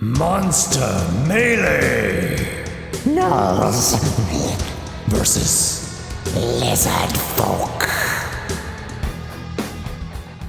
Monster Melee! Gnolls versus Lizardfolk.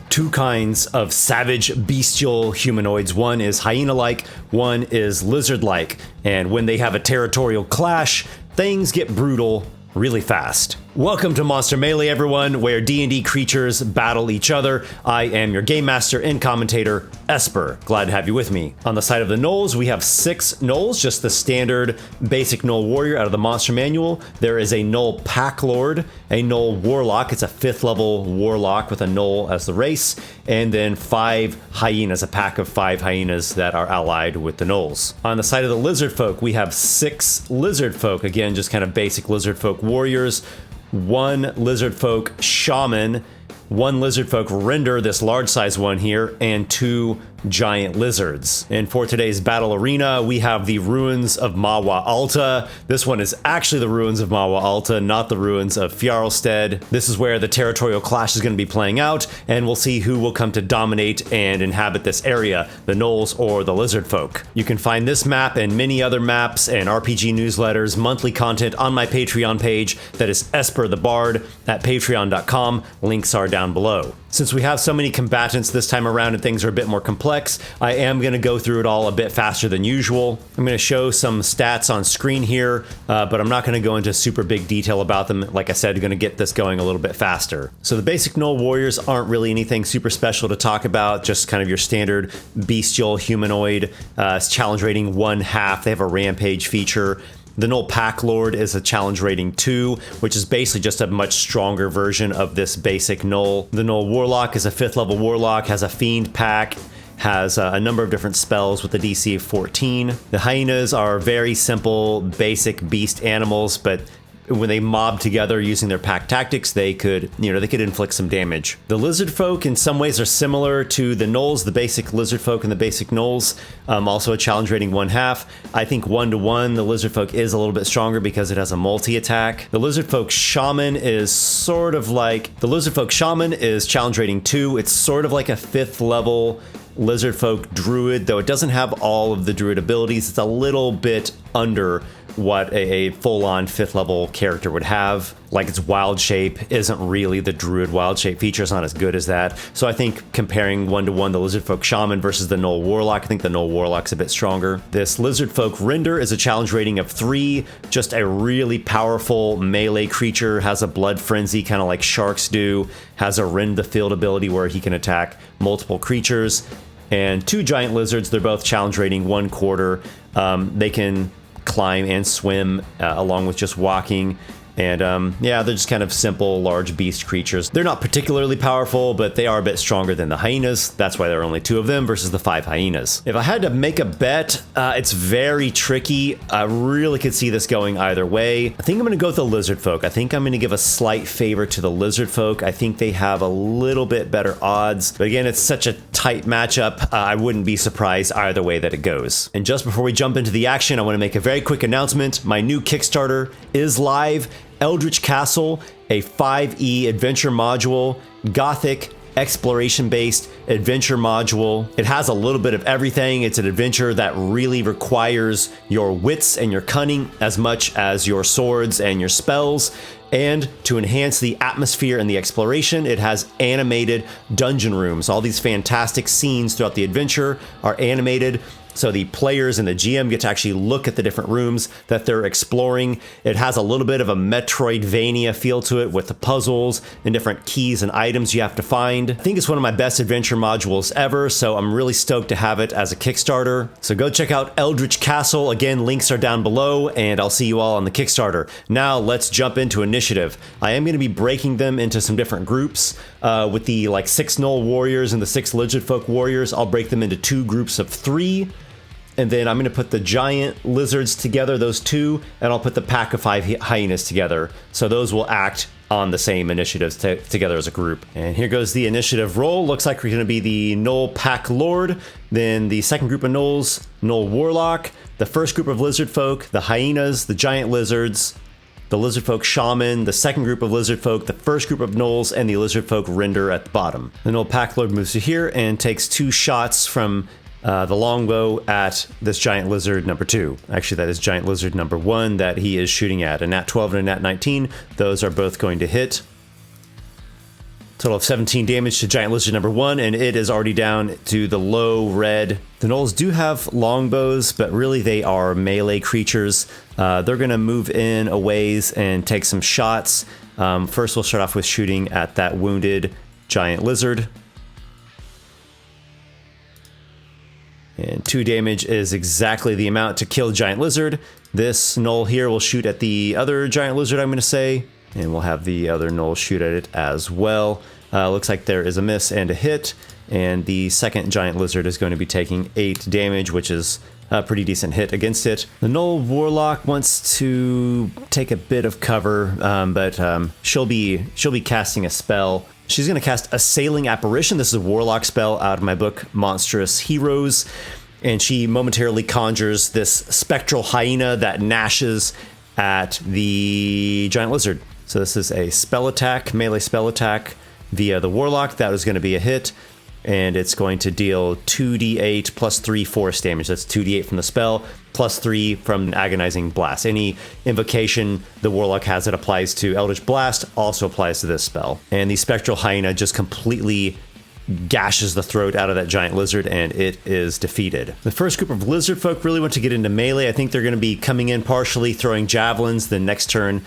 Two kinds of savage bestial humanoids. One is hyena-like, one is lizard-like. And when they have a territorial clash, things get brutal really fast. Welcome to Monster Melee, everyone, where D&D creatures battle each other. I am your game master and commentator, Esper. Glad to have you with me. On the side of the Gnolls, we have 6 Gnolls, just the standard basic Gnoll warrior out of the monster manual. There is a Gnoll pack lord, a Gnoll warlock. It's a 5th level warlock with a Gnoll as the race, and then 5 hyenas, a pack of 5 hyenas that are allied with the Gnolls. On the side of the Lizardfolk, we have 6 Lizardfolk. Again, just kind of basic Lizardfolk warriors. 1 Lizardfolk shaman, 1 Lizardfolk render, this large size one here, and 2 giant lizards. And for today's battle arena, we have the ruins of Mawa Alta. This one is actually the ruins of Mawa Alta, not the ruins of Fjarlstead. This is where the territorial clash is going to be playing out, and we'll see who will come to dominate and inhabit this area, the Gnolls or the Lizardfolk. You can find this map and many other maps and RPG newsletters, monthly content on my Patreon page. That is Esper the Bard at patreon.com. Links are down below. Since we have so many combatants this time around and things are a bit more complex, I am going to go through it all a bit faster than usual. I'm going to show some stats on screen here, but I'm not going to go into super big detail about them. Like I said, I'm going to get this going a little bit faster. So the basic Gnoll warriors aren't really anything super special to talk about, just kind of your standard bestial humanoid, challenge rating 1/2. They have a rampage feature. The Gnoll Pack Lord is a challenge rating 2, which is basically just a much stronger version of this basic Gnoll. The Gnoll Warlock is a 5th level Warlock, has a Fiend Pack, has a number of different spells with a DC of 14. The Hyenas are very simple, basic beast animals, but when they mob together using their pack tactics, they could inflict some damage. The Lizardfolk in some ways are similar to the Gnolls, the basic Lizardfolk and the basic Gnolls. Also a challenge rating 1/2. I think 1-to-1, the Lizardfolk is a little bit stronger because it has a multi-attack. The Lizardfolk Shaman is challenge rating 2. It's sort of like a 5th level Lizardfolk Druid, though it doesn't have all of the Druid abilities. It's a little bit under what a full-on 5th level character would have. Like, its wild shape isn't really the Druid wild shape feature. It's not as good as that. So I think comparing 1-to-1 the Lizardfolk Shaman versus the Gnoll Warlock, I think the Gnoll Warlock's a bit stronger. This Lizardfolk Render is a challenge rating of 3, just a really powerful melee creature, has a blood frenzy kind of like sharks do, has a rend the field ability where he can attack multiple creatures. And 2 giant lizards, they're both challenge rating 1/4. They can climb and swim along with just walking. And yeah, they're just kind of simple, large beast creatures. They're not particularly powerful, but they are a bit stronger than the hyenas. That's why there are only 2 of them versus the 5 hyenas. If I had to make a bet, it's very tricky. I really could see this going either way. I think I'm going to go with the Lizardfolk. I think I'm going to give a slight favor to the Lizardfolk. I think they have a little bit better odds. But again, it's such a tight matchup. I wouldn't be surprised either way that it goes. And just before we jump into the action, I want to make a very quick announcement. My new Kickstarter is live. Eldritch Castle, a 5e adventure module, gothic, exploration-based adventure module. It has a little bit of everything. It's an adventure that really requires your wits and your cunning as much as your swords and your spells. And to enhance the atmosphere and the exploration, it has animated dungeon rooms. All these fantastic scenes throughout the adventure are animated, so the players and the GM get to actually look at the different rooms that they're exploring. It has a little bit of a Metroidvania feel to it with the puzzles and different keys and items you have to find. I think it's one of my best adventure modules ever, so I'm really stoked to have it as a Kickstarter. So go check out Eldritch Castle. Again, links are down below, and I'll see you all on the Kickstarter. Now let's jump into initiative. I am going to be breaking them into some different groups. With the 6 Gnoll warriors and the 6 Lizardfolk warriors, I'll break them into 2 groups of 3. And then I'm going to put the giant lizards together, those 2, and I'll put the pack of 5 hyenas together. So those will act on the same initiatives together as a group. And here goes the initiative roll. Looks like we're going to be the Gnoll Pack Lord, then the second group of Gnolls, Gnoll Warlock, the first group of Lizardfolk, the hyenas, the giant lizards, the Lizardfolk Shaman, the second group of Lizardfolk, the first group of Gnolls, and the Lizardfolk Render at the bottom. The Gnoll Pack Lord moves to here and takes 2 shots from the longbow at this giant lizard number 2. Actually, that is giant lizard number 1 that he is shooting at. A nat 12 and a nat 19, those are both going to hit. Total of 17 damage to giant lizard number 1, and it is already down to the low red. The Gnolls do have longbows, but really they are melee creatures. They're going to move in a ways and take some shots. First, we'll start off with shooting at that wounded giant lizard. And 2 damage is exactly the amount to kill giant lizard. This Gnoll here will shoot at the other giant lizard, I'm going to say. And we'll have the other Gnoll shoot at it as well. Looks like there is a miss and a hit. And the second giant lizard is going to be taking 8 damage, which is a pretty decent hit against it. The Gnoll Warlock wants to take a bit of cover, but she'll be casting a spell. She's going to cast Assailing Apparition. This is a Warlock spell out of my book, Monstrous Heroes. And she momentarily conjures this spectral hyena that gnashes at the giant lizard. So this is a spell attack, melee spell attack via the Warlock. That is going to be a hit. And it's going to deal 2d8 plus 3 force damage. That's 2d8 from the spell, plus 3 from an agonizing blast. Any invocation the Warlock has that applies to Eldritch Blast also applies to this spell. And the Spectral Hyena just completely gashes the throat out of that giant lizard, and it is defeated. The first group of Lizardfolk really want to get into melee. I think they're going to be coming in partially throwing javelins, the next turn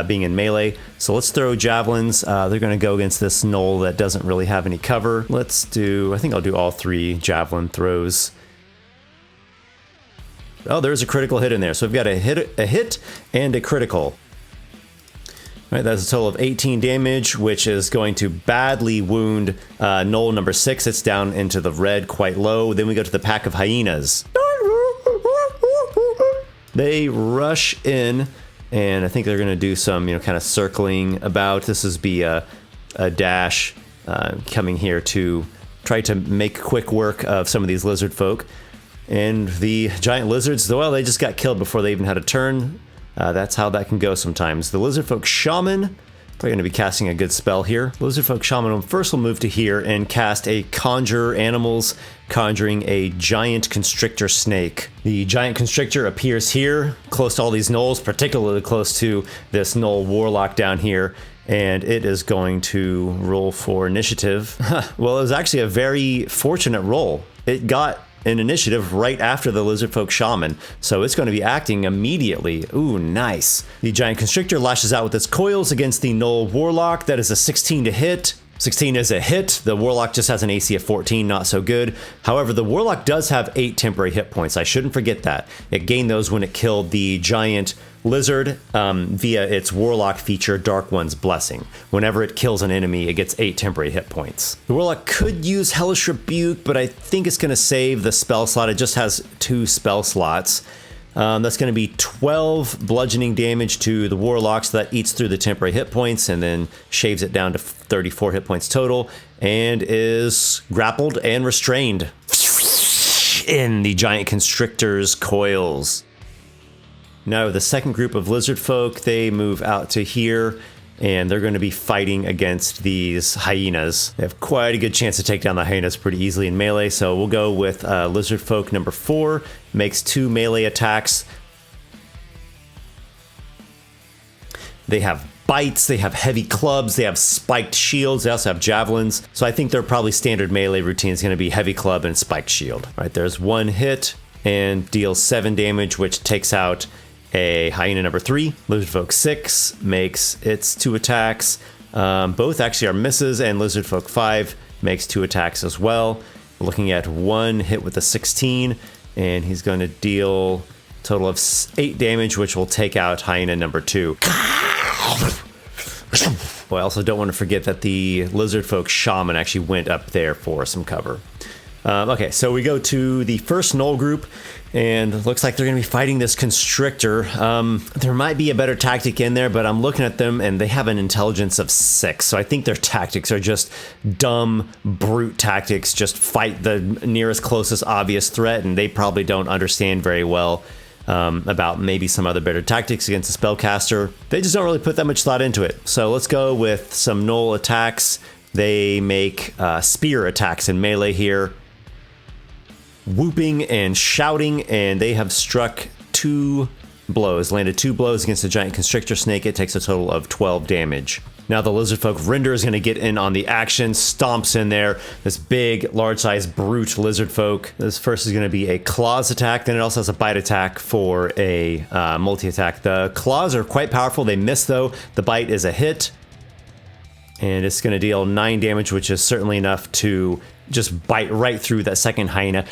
being in melee. So let's throw javelins. They're going to go against this Gnoll that doesn't really have any cover. I think I'll do all 3 javelin throws. Oh, there's a critical hit in there. So we've got a hit and a critical. All right, that's a total of 18 damage, which is going to badly wound Gnoll number 6. It's down into the red quite low. Then we go to the pack of hyenas. They rush in, and I think they're going to do some, kind of circling about. This is be a dash coming here to try to make quick work of some of these lizard folk. And the giant lizards, well, they just got killed before they even had a turn. That's how that can go sometimes. The Lizardfolk Shaman, probably going to be casting a good spell here. Lizardfolk Shaman first will move to here and cast a Conjure Animals, conjuring a giant constrictor snake. The giant constrictor appears here, close to all these gnolls, particularly close to this gnoll warlock down here, and it is going to roll for initiative. Well, it was actually a very fortunate roll. It got an initiative right after the Lizardfolk Shaman, so it's going to be acting immediately. Ooh, nice. The giant constrictor lashes out with its coils against the Gnoll Warlock. That is a 16 to hit. 16 is a hit. The Warlock just has an AC of 14, not so good. However, the Warlock does have 8 temporary hit points. I shouldn't forget that. It gained those when it killed the giant lizard via its Warlock feature, Dark One's Blessing. Whenever it kills an enemy, it gets 8 temporary hit points. The Warlock could use Hellish Rebuke, but I think it's going to save the spell slot. It just has 2 spell slots. That's going to be 12 bludgeoning damage to the Warlock, so that eats through the temporary hit points and then shaves it down to 34 hit points total, and is grappled and restrained in the giant constrictor's coils. Now the second group of lizard folk, they move out to here, and they're going to be fighting against these hyenas. They have quite a good chance to take down the hyenas pretty easily in melee, so we'll go with lizard folk number 4, makes 2 melee attacks. They have bites, they have heavy clubs, they have spiked shields, they also have javelins. So I think their probably standard melee routine is going to be heavy club and spiked shield. All right, there's 1 hit and deals 7 damage, which takes out a hyena number 3. Lizardfolk 6 makes its 2 attacks. Both actually are misses, and Lizardfolk 5 makes 2 attacks as well. We're looking at 1 hit with a 16, and he's going to deal a total of 8 damage, which will take out hyena number 2. Well, I also don't want to forget that the Lizardfolk Shaman actually went up there for some cover. Okay, so we go to the first Gnoll group, and it looks like they're going to be fighting this constrictor. There might be a better tactic in there, but I'm looking at them, and they have an intelligence of 6, so I think their tactics are just dumb, brute tactics, just fight the nearest, closest, obvious threat, and they probably don't understand very well about maybe some other better tactics against a spellcaster. They just don't really put that much thought into it. So let's go with some Gnoll attacks. They make spear attacks in melee here. whooping and shouting, and they have struck 2 blows, landed 2 blows against the giant constrictor snake. It takes a total of 12 damage. Now the Lizardfolk Render is going to get in on the action, stomps in there. This big, large-sized brute Lizardfolk. This first is going to be a claws attack, then it also has a bite attack for a multi-attack. The claws are quite powerful. They miss though. The bite is a hit, and it's going to deal 9 damage, which is certainly enough to just bite right through that second hyena.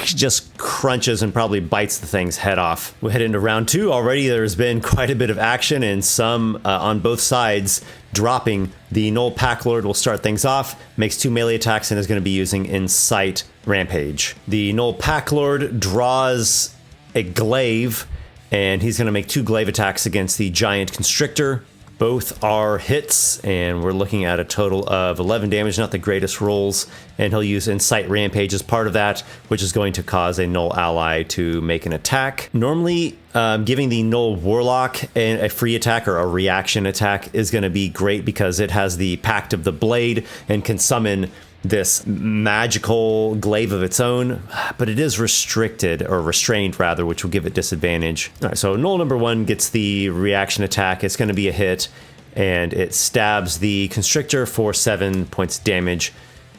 Just crunches and probably bites the thing's head off. We head into round 2 already. There's been quite a bit of action and some on both sides dropping. The Gnoll Packlord will start things off, makes 2 melee attacks, and is going to be using Incite Rampage. The Gnoll Packlord draws a glaive, and he's going to make 2 glaive attacks against the giant constrictor. Both are hits, and we're looking at a total of 11 damage, not the greatest rolls, and he'll use Incite Rampage as part of that, which is going to cause a Gnoll ally to make an attack. Normally, giving the Gnoll Warlock a free attack or a reaction attack is going to be great because it has the Pact of the Blade and can summon this magical glaive of its own, but it is restricted, or restrained rather, which will give it disadvantage. All right, so Gnoll number 1 gets the reaction attack. It's going to be a hit, and it stabs the constrictor for 7 points damage,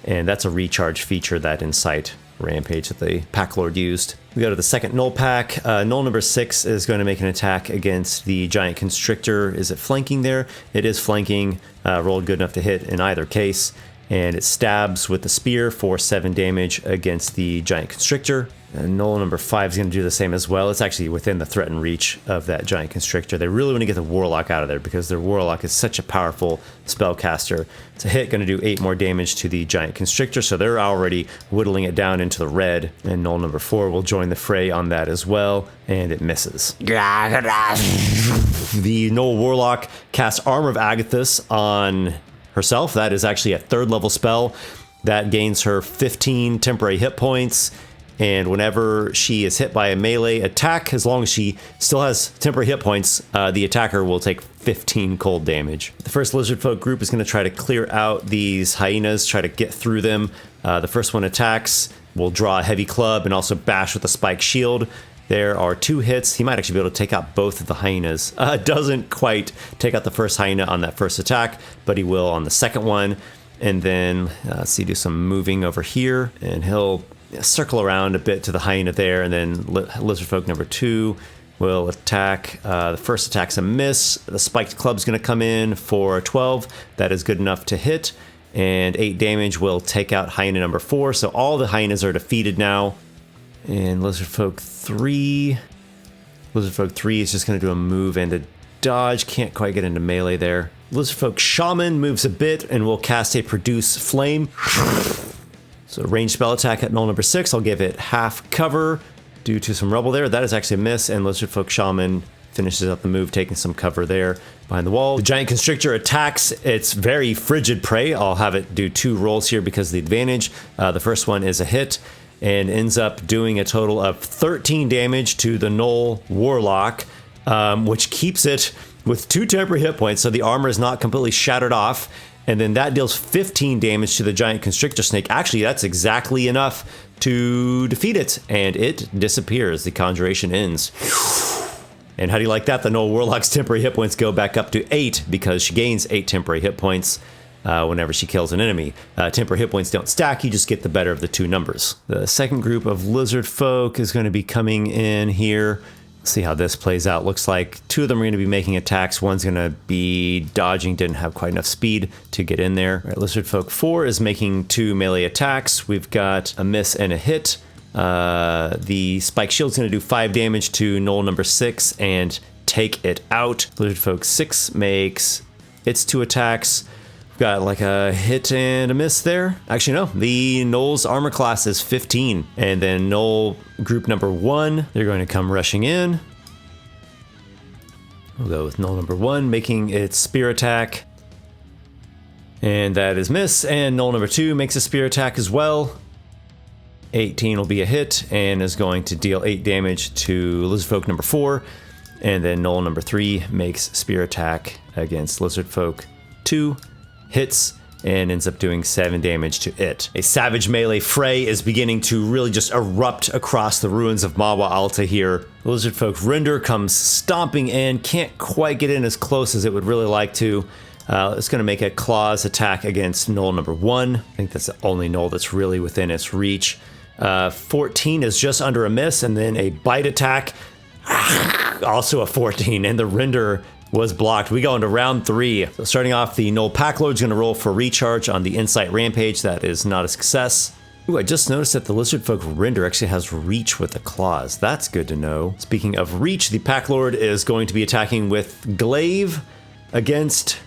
and that's a recharge feature, that Incite Rampage that the Packlord used. We go to the second Gnoll pack. Gnoll number 6 is going to make an attack against the giant constrictor. Is it flanking there? It is flanking. Rolled good enough to hit in either case. And it stabs with the spear for 7 damage against the giant constrictor. And Gnoll number 5 is going to do the same as well. It's actually within the threat and reach of that giant constrictor. They really want to get the Warlock out of there because their Warlock is such a powerful spellcaster. It's a hit, going to do 8 more damage to the giant constrictor, so they're already whittling it down into the red. And Gnoll number 4 will join the fray on that as well, and it misses. The Gnoll Warlock casts Armor of Agathis on herself. That is actually a 3rd level spell that gains her 15 temporary hit points, and whenever she is hit by a melee attack, as long as she still has temporary hit points, the attacker will take 15 cold damage. The first Lizardfolk group is going to try to clear out these hyenas, try to get through them. The first one attacks, will draw a heavy club and also bash with a spike shield. There are 2 hits. He might actually be able to take out both of the hyenas. Doesn't quite take out the first hyena on that first attack, but he will on the second one. And then, let's see, do some moving over here, and he'll circle around a bit to the hyena there, and then Lizardfolk number 2 will attack. The first attack's a miss. The spiked club's going to come in for 12. That is good enough to hit, and 8 damage will take out hyena number 4. So all the hyenas are defeated now. And Lizardfolk 3 is just going to do a move and a dodge. Can't quite get into melee there. Lizardfolk Shaman moves a bit and will cast a Produce Flame. So ranged spell attack at Gnoll number 6. I'll give it half cover due to some rubble there. That is actually a miss, and Lizardfolk Shaman finishes up the move, taking some cover there behind the wall. The giant constrictor attacks its very frigid prey. I'll have it do 2 rolls here because of the advantage. The first one is a hit, and ends up doing a total of 13 damage to the Gnoll Warlock, which keeps it with 2 temporary hit points, so the armor is not completely shattered off. And then that deals 15 damage to the giant constrictor snake. Actually, that's exactly enough to defeat it, and it disappears. The conjuration ends. And how do you like that? The Gnoll Warlock's temporary hit points go back up to 8 because she gains 8 temporary hit points whenever she kills an enemy. Temporary hit points don't stack, you just get the better of the 2 numbers. The second group of Lizardfolk is going to be coming in here. See how this plays out. Looks like 2 of them are going to be making attacks. One's going to be dodging, didn't have quite enough speed to get in there. All right, Lizardfolk 4 is making 2 melee attacks. We've got a miss and a hit. The spike shield's going to do 5 damage to Gnoll number 6 and take it out. Lizardfolk 6 makes its 2 attacks. Got like a hit and a miss there. Actually, no. The Gnoll's armor class is 15. And then Gnoll group number 1, they're going to come rushing in. We'll go with Gnoll number 1, making its spear attack. And that is miss. And Gnoll number 2 makes a spear attack as well. 18 will be a hit and is going to deal 8 damage to Lizardfolk number 4. And then Gnoll number 3 makes spear attack against Lizardfolk 2. Hits and ends up doing 7 damage to it. A savage melee fray is beginning to really just erupt across the ruins of Mawa Alta here. Lizardfolk Render comes stomping in, can't quite get in as close as it would really like to. It's going to make a claws attack against Gnoll number 1. I think that's the only Gnoll that's really within its reach. 14 is just under a miss, and then a bite attack, also a 14, and the Render was blocked. We go into round 3. So starting off, the Gnoll Packlord's going to roll for recharge on the Insight Rampage. That is not a success. Ooh, I just noticed that the Lizardfolk Render actually has reach with the claws. That's good to know. Speaking of reach, the Packlord is going to be attacking with Glaive against,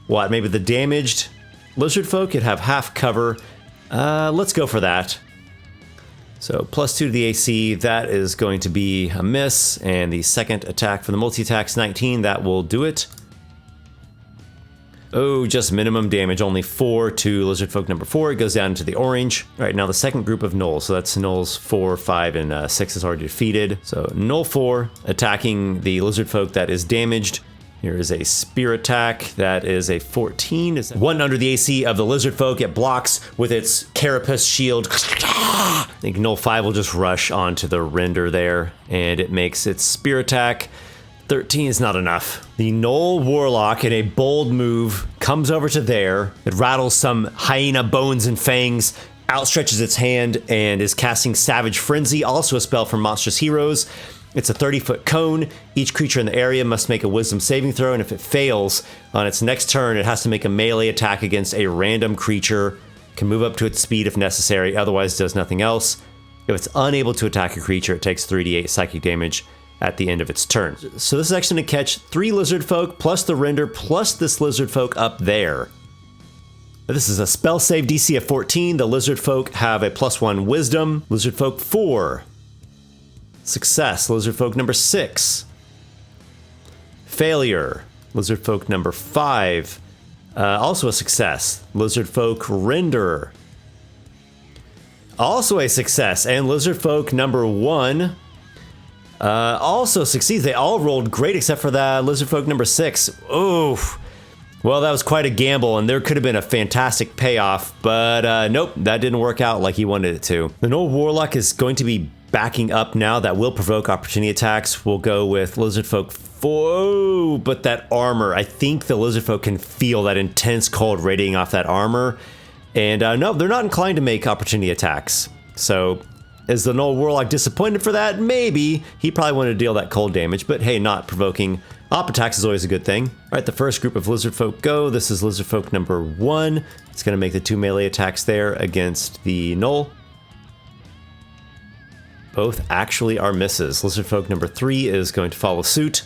what, maybe the damaged Lizardfolk? It'd have half cover. Let's go for that. So +2 to the AC, that is going to be a miss. And the second attack for the multi-attack's 19, that will do it. Oh, just minimum damage, only 4 to Lizardfolk number 4. It goes down into the orange. All right, now the second group of Gnolls. So that's Gnolls 4, 5, and 6 is already defeated. So Gnoll 4 attacking the Lizardfolk that is damaged. Here is a spear attack. That is a 14. It's 1 under the AC of the Lizardfolk. It blocks with its carapace shield. I think Gnoll 5 will just rush onto the Render there, and it makes its spear attack. 13 is not enough. The Gnoll Warlock, in a bold move, comes over to there. It rattles some hyena bones and fangs, outstretches its hand, and is casting Savage Frenzy, also a spell from Monstrous Heroes. It's a 30-foot cone. Each creature in the area must make a wisdom saving throw, and if it fails, on its next turn, it has to make a melee attack against a random creature. Can move up to its speed if necessary, otherwise does nothing else. If it's unable to attack a creature, it takes 3d8 psychic damage at the end of its turn. So this is actually going to catch 3 Lizardfolk, plus the Render, plus this Lizardfolk up there. This is a spell save DC of 14. The Lizardfolk have a +1 Wisdom. Lizardfolk 4. Success. Lizardfolk number 6. Failure. Lizardfolk number 5. Also a success. Lizardfolk Render. Also a success. And Lizardfolk number 1 also succeeds. They all rolled great except for that Lizardfolk number 6. Oof. Well, that was quite a gamble, and there could have been a fantastic payoff, but nope, that didn't work out like he wanted it to. The Gnoll Warlock is going to be backing up now. That will provoke opportunity attacks. We'll go with Lizardfolk 4, but that armor, I think the Lizardfolk can feel that intense cold radiating off that armor, and no, they're not inclined to make opportunity attacks. So is the Gnoll Warlock disappointed for that? Maybe. He probably wanted to deal that cold damage, but hey, not provoking op attacks is always a good thing. All right, the first group of Lizardfolk go. This is Lizardfolk number 1. It's going to make the 2 melee attacks there against the Gnoll. Both actually are misses. Lizardfolk number 3 is going to follow suit.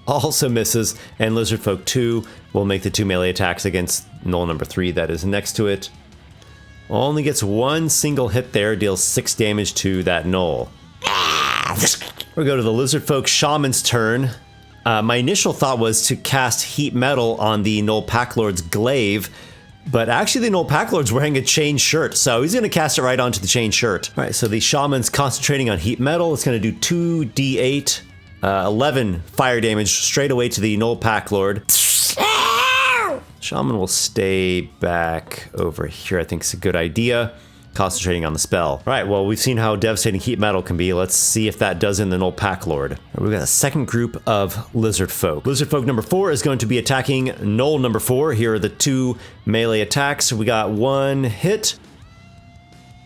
Also misses, and Lizardfolk 2 will make the 2 melee attacks against Gnoll number 3 that is next to it. Only gets 1 single hit there, deals 6 damage to that Gnoll. We'll go to the Lizardfolk Shaman's turn. My initial thought was to cast Heat Metal on the Gnoll Packlord's Glaive, but actually the Gnoll Packlord's wearing a chain shirt, so he's going to cast it right onto the chain shirt. All right, so the Shaman's concentrating on Heat Metal. It's going to do 2d8, 11 fire damage straight away to the Gnoll Packlord. Shaman will stay back over here. I think it's a good idea. Concentrating on the spell. All right, well, we've seen how devastating Heat Metal can be. Let's see if that does in the Gnoll Packlord. Right, we've got a second group of Lizardfolk. Lizardfolk number 4 is going to be attacking Gnoll number 4. Here are the 2 melee attacks. We got 1 hit.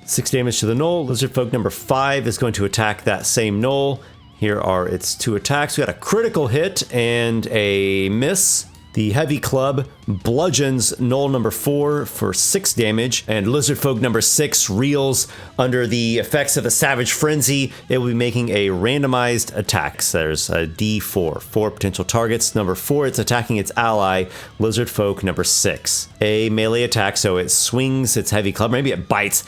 6 damage to the Gnoll. Lizardfolk number 5 is going to attack that same Gnoll. Here are its 2 attacks. We got a critical hit and a miss. The heavy club bludgeons Gnoll number 4 for 6 damage, and Lizardfolk number 6 reels under the effects of a Savage Frenzy. It will be making a randomized attack. So there's a D4, 4 potential targets. Number 4, it's attacking its ally, Lizardfolk number 6. A melee attack, so it swings its heavy club. Maybe it bites.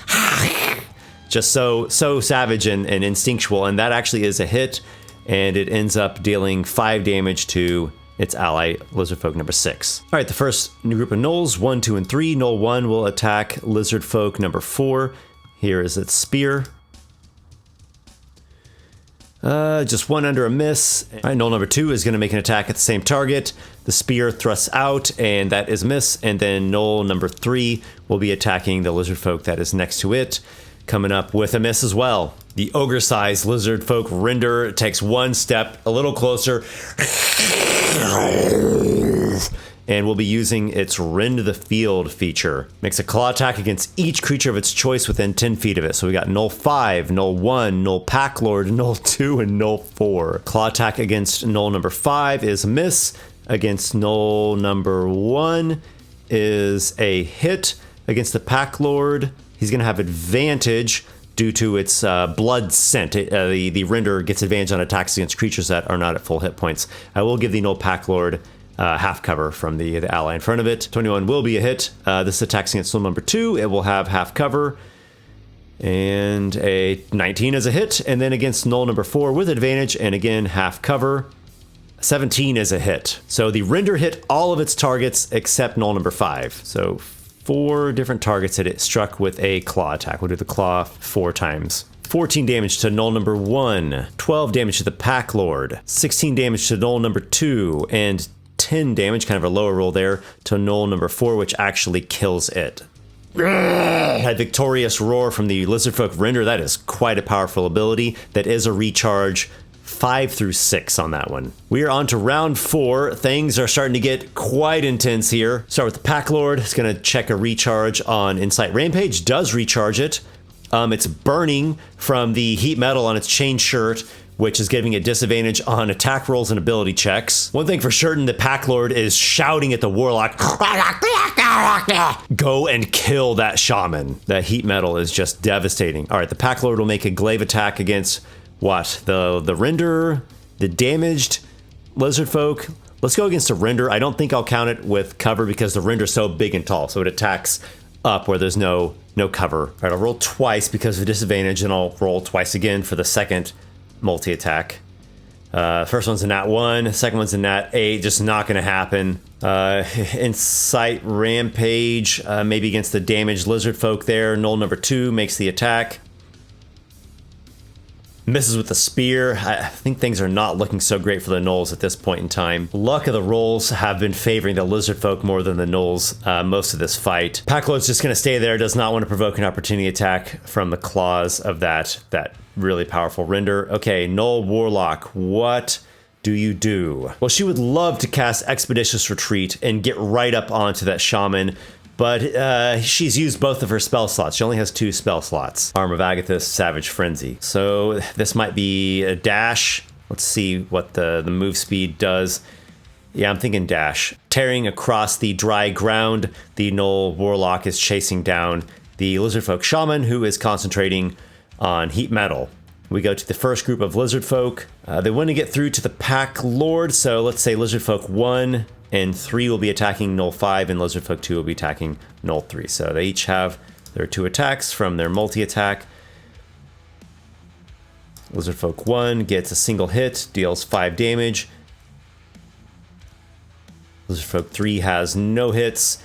Just so savage and instinctual, and that actually is a hit, and it ends up dealing 5 damage to its ally, Lizardfolk number 6. All right, the first new group of Gnolls, 1, 2, and 3. Gnoll 1 will attack Lizardfolk number 4. Here is its spear. Just one under a miss. All right, Gnoll number 2 is going to make an attack at the same target. The spear thrusts out, and that is a miss. And then Gnoll number 3 will be attacking the Lizardfolk that is next to it, coming up with a miss as well. The ogre-sized Lizardfolk render takes one step a little closer, and will be using its Rend the Field feature. Makes a claw attack against each creature of its choice within 10 feet of it. So we got Gnoll 5, Gnoll 1, Gnoll Packlord, Gnoll 2, and Gnoll 4. Claw attack against Gnoll number 5 is a miss. Against Gnoll number 1 is a hit. Against the Packlord, he's going to have advantage due to its blood scent. The render gets advantage on attacks against creatures that are not at full hit points. I will give the Gnoll Packlord half cover from the ally in front of it. 21 will be a hit. This attacks against Gnoll number 2. It will have half cover. And a 19 is a hit. And then against Gnoll number 4 with advantage, and again, half cover. 17 is a hit. So the render hit all of its targets except Gnoll number 5. So 4 different targets that it struck with a claw attack. We'll do the claw 4 times. 14 damage to Gnoll number 1, 12 damage to the Packlord, 16 damage to Gnoll number 2, and 10 damage, kind of a lower roll there, to Gnoll number 4, which actually kills it. That victorious roar from the Lizardfolk render, that is quite a powerful ability. That is a recharge 5 through 6 on that one. We are on to round 4. Things are starting to get quite intense here. Start with the Packlord. It's going to check a recharge on Insight Rampage. Does recharge it. It's burning from the heat metal on its chain shirt, which is giving it disadvantage on attack rolls and ability checks. One thing for certain, the Packlord is shouting at the Warlock, go and kill that shaman. That heat metal is just devastating. All right, the Packlord will make a glaive attack against what? The render, the damaged Lizardfolk. Let's go against a render. I don't think I'll count it with cover because the render's so big and tall, so it attacks up where there's no cover. All right, I'll roll twice because of disadvantage, and I'll roll twice again for the second multi-attack. First one's a nat 1, second one's a nat 8, just not going to happen. Insight Rampage, maybe against the damaged Lizardfolk there. Gnoll number 2 makes the attack. Misses with the spear. I think things are not looking so great for the Gnolls at this point in time. Luck of the rolls have been favoring the Lizardfolk more than the Gnolls most of this fight. Packlord's just going to stay there, does not want to provoke an opportunity attack from the claws of that really powerful render. Okay, Gnoll Warlock, what do you do? Well, she would love to cast Expeditious Retreat and get right up onto that shaman, but she's used both of her spell slots. She only has 2 spell slots. Arm of Agathis, Savage Frenzy. So this might be a dash. Let's see what the move speed does. Yeah, I'm thinking dash. Tearing across the dry ground, the Gnoll Warlock is chasing down the Lizardfolk Shaman, who is concentrating on heat metal. We go to the first group of Lizardfolk. They want to get through to the Packlord, so let's say Lizardfolk 1 and 3 will be attacking Gnoll 5, and Lizardfolk 2 will be attacking Gnoll 3. So they each have their 2 attacks from their multi-attack. Lizardfolk 1 gets a single hit, deals 5 damage. Lizardfolk 3 has no hits.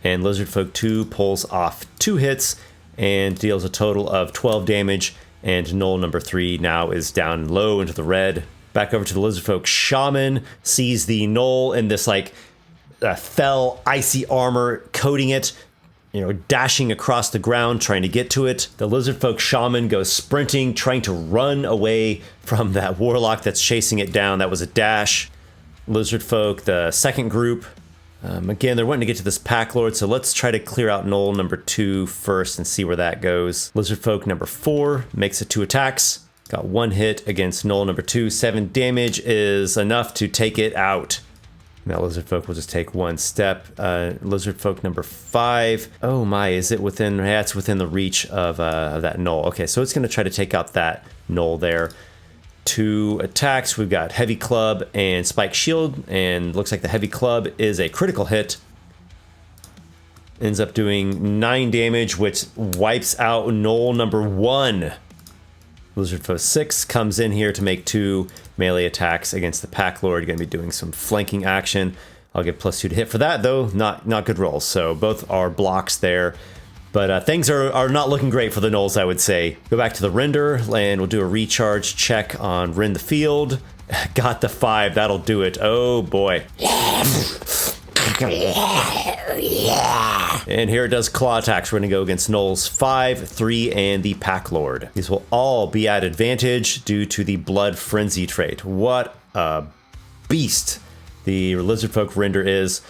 And Lizardfolk 2 pulls off 2 hits and deals a total of 12 damage. And Gnoll number 3 now is down low into the red. Back over to the Lizardfolk Shaman, sees the Gnoll in this fell icy armor coating it, dashing across the ground, trying to get to it. The Lizardfolk Shaman goes sprinting, trying to run away from that Warlock that's chasing it down. That was a dash. Lizardfolk, the second group. Again, they're wanting to get to this Packlord, so let's try to clear out Gnoll number 2 first and see where that goes. Lizardfolk number 4 makes it 2 attacks. Got 1 hit against Gnoll number 2. 7 damage is enough to take it out. Now Lizardfolk will just take 1 step. Lizardfolk number 5. Oh my, is it within? Yeah, it's within the reach of that Gnoll. Okay, so it's going to try to take out that Gnoll there. 2 attacks. We've got Heavy Club and Spike Shield, and looks like the Heavy Club is a critical hit. Ends up doing 9 damage, which wipes out Gnoll number 1. Lizardfolk 6 comes in here to make 2 melee attacks against the Packlord. Going to be doing some flanking action. I'll give +2 to hit for that, though. Not good rolls. So both are blocks there. But things are not looking great for the Gnolls, I would say. Go back to the render, and we'll do a recharge check on Rend the Field. Got the 5, that'll do it. Oh boy. And here it does claw attacks. We're going to go against Gnolls 5, 3, and the Pack Lord. These will all be at advantage due to the Blood Frenzy trait. What a beast the Lizardfolk render is.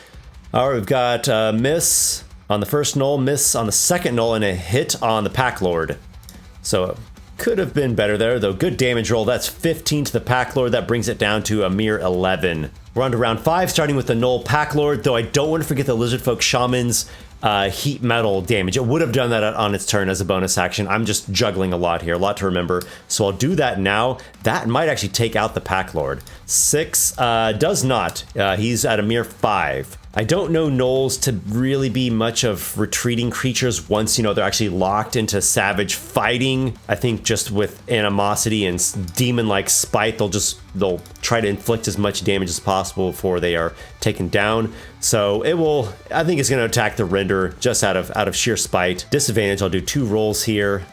All right, we've got miss on the first Gnoll, miss on the second Gnoll, and a hit on the Pack Lord. So could have been better there, though. Good damage roll. That's 15 to the Pack Lord. That brings it down to a mere 11. We're on to round 5, starting with the Gnoll Pack Lord, though I don't want to forget the Lizardfolk Shaman's heat metal damage. It would have done that on its turn as a bonus action. I'm just juggling a lot here, a lot to remember. So I'll do that now. That might actually take out the Pack Lord. 6 does not. He's at a mere 5. I don't know Gnolls to really be much of retreating creatures once, you know, they're actually locked into savage fighting. I think just with animosity and demon-like spite, they'll try to inflict as much damage as possible before they are taken down. So I think it's going to attack the render just out of sheer spite. Disadvantage, I'll do 2 rolls here.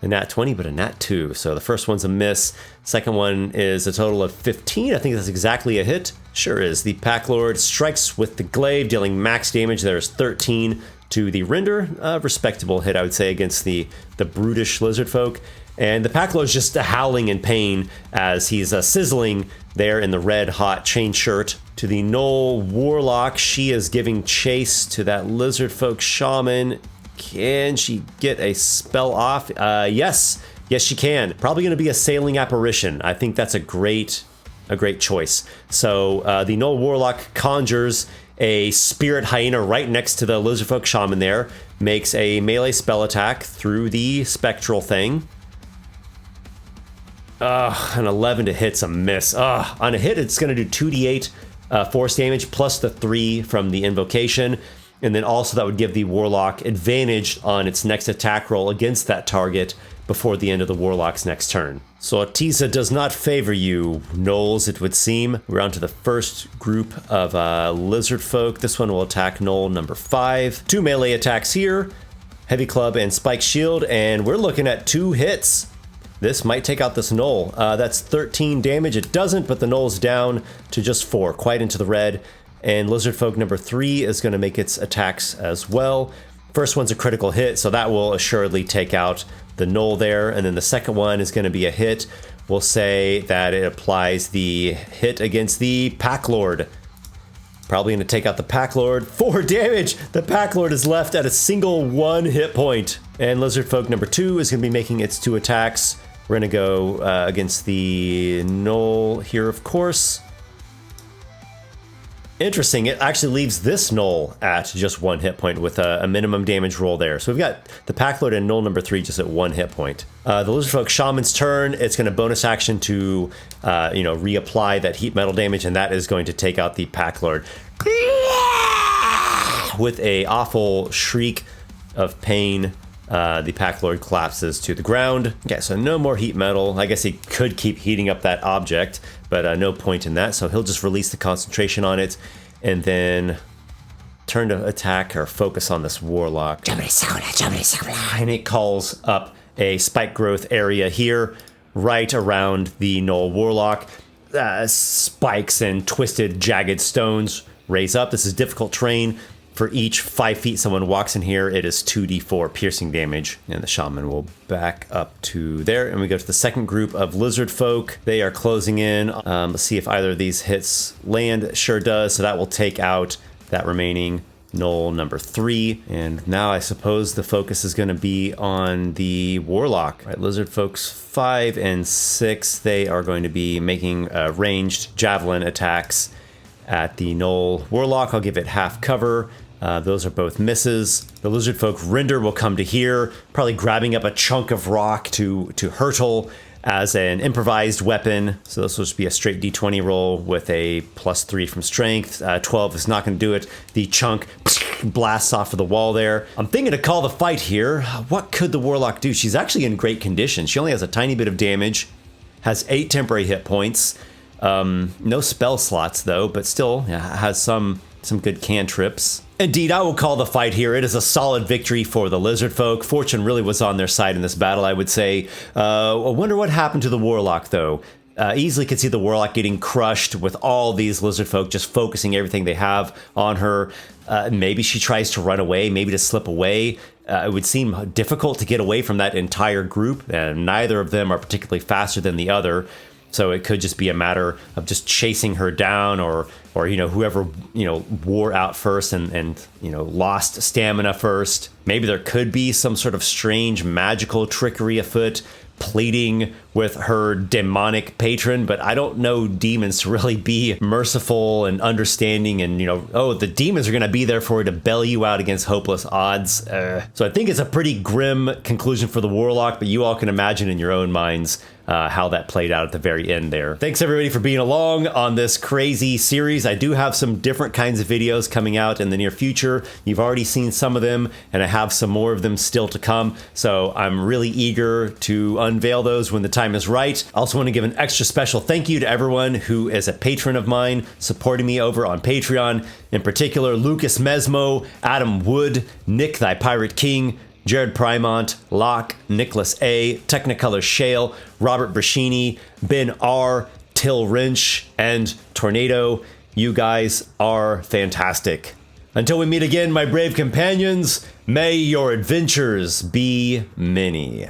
A nat 20, but a nat 2. So the first one's a miss. Second one is a total of 15. I think that's exactly a hit. Sure is. The Pack Lord strikes with the glaive, dealing max damage. There's 13 to the render. A respectable hit, I would say, against the brutish Lizardfolk. And the Pack Lord's just howling in pain as he's sizzling there in the red hot chain shirt. To the Gnoll Warlock, she is giving chase to that Lizardfolk Shaman. Can she get a spell off? Yes, she can. Probably going to be a sailing apparition. I think that's a great choice. So the Gnoll Warlock conjures a spirit hyena right next to the Lizardfolk Shaman there, makes a melee spell attack through the spectral thing. An 11 to hit's a miss. On a hit, it's going to do 2d8 force damage plus the 3 from the invocation. And then also that would give the Warlock advantage on its next attack roll against that target before the end of the Warlock's next turn. So Artisa does not favor you, Gnolls, it would seem. We're on to the first group of Lizardfolk. This one will attack Gnoll number 5. 2 melee attacks here, Heavy Club and Spike Shield, and we're looking at 2 hits. This might take out this Gnoll. That's 13 damage. It doesn't, but the Gnoll's down to just 4, quite into the red. And Lizardfolk number 3 is going to make its attacks as well. First one's a critical hit, so that will assuredly take out the Gnoll there. And then the second one is going to be a hit. We'll say that it applies the hit against the Pack Lord. Probably going to take out the Pack Lord. 4 damage! The Pack Lord is left at a single 1 hit point. And Lizardfolk number 2 is going to be making its 2 attacks. We're going to go against the Gnoll here, of course. Interesting, it actually leaves this Gnoll at just 1 hit point with a minimum damage roll there. So we've got the Pack Lord and Gnoll number 3 just at 1 hit point. The Lizardfolk Shaman's turn, it's going to bonus action to reapply that heat metal damage, and that is going to take out the Pack Lord. With a awful shriek of pain, the Pack Lord collapses to the ground. Okay, so no more heat metal. I guess he could keep heating up that object, but no point in that. So he'll just release the concentration on it and then turn to attack or focus on this Warlock. And it calls up a spike growth area here right around the Gnoll Warlock. Spikes and twisted, jagged stones raise up. This is difficult terrain. For each 5 feet someone walks in here, it is 2d4 piercing damage. And the Shaman will back up to there. And we go to the second group of Lizardfolk. They are closing in. Let's see if either of these hits land. Sure does. So that will take out that remaining Gnoll number 3. And now I suppose the focus is going to be on the Warlock. Right, Lizardfolks 5 and 6, they are going to be making ranged javelin attacks at the Gnoll Warlock. I'll give it half cover. Those are both misses. The Lizardfolk render will come to here, probably grabbing up a chunk of rock to hurtle as an improvised weapon. So this will just be a straight d20 roll with a +3 from strength. 12 is not going to do it. The chunk blasts off of the wall there. I'm thinking to call the fight here. What could the Warlock do? She's actually in great condition. She only has a tiny bit of damage, has 8 temporary hit points. No spell slots though, but still has some some good cantrips. Indeed, I will call the fight here. It is a solid victory for the Lizardfolk. Fortune really was on their side in this battle, I would say. I wonder what happened to the Warlock, though. Easily could see the Warlock getting crushed with all these Lizardfolk just focusing everything they have on her. Maybe she tries to run away, maybe to slip away. It would seem difficult to get away from that entire group, and neither of them are particularly faster than the other. So it could just be a matter of just chasing her down, or whoever wore out first and lost stamina first. Maybe there could be some sort of strange magical trickery afoot, pleading with her demonic patron, but I don't know demons to really be merciful and understanding, and the demons are going to be there for her to bail you out against hopeless odds. So I think it's a pretty grim conclusion for the Warlock, but you all can imagine in your own minds how that played out at the very end there. Thanks everybody for being along on this crazy series. I do have some different kinds of videos coming out in the near future. You've already seen some of them, and I have some more of them still to come. So I'm really eager to unveil those when the time is right. I also want to give an extra special thank you to everyone who is a patron of mine, supporting me over on Patreon. In particular, Lucas Mesmo, Adam Wood, Nick Thy Pirate King, Jared Primont, Locke, Nicholas A., Technicolor Shale, Robert Brashini, Ben R., Till Wrench, and Tornado. You guys are fantastic. Until we meet again, my brave companions, may your adventures be many.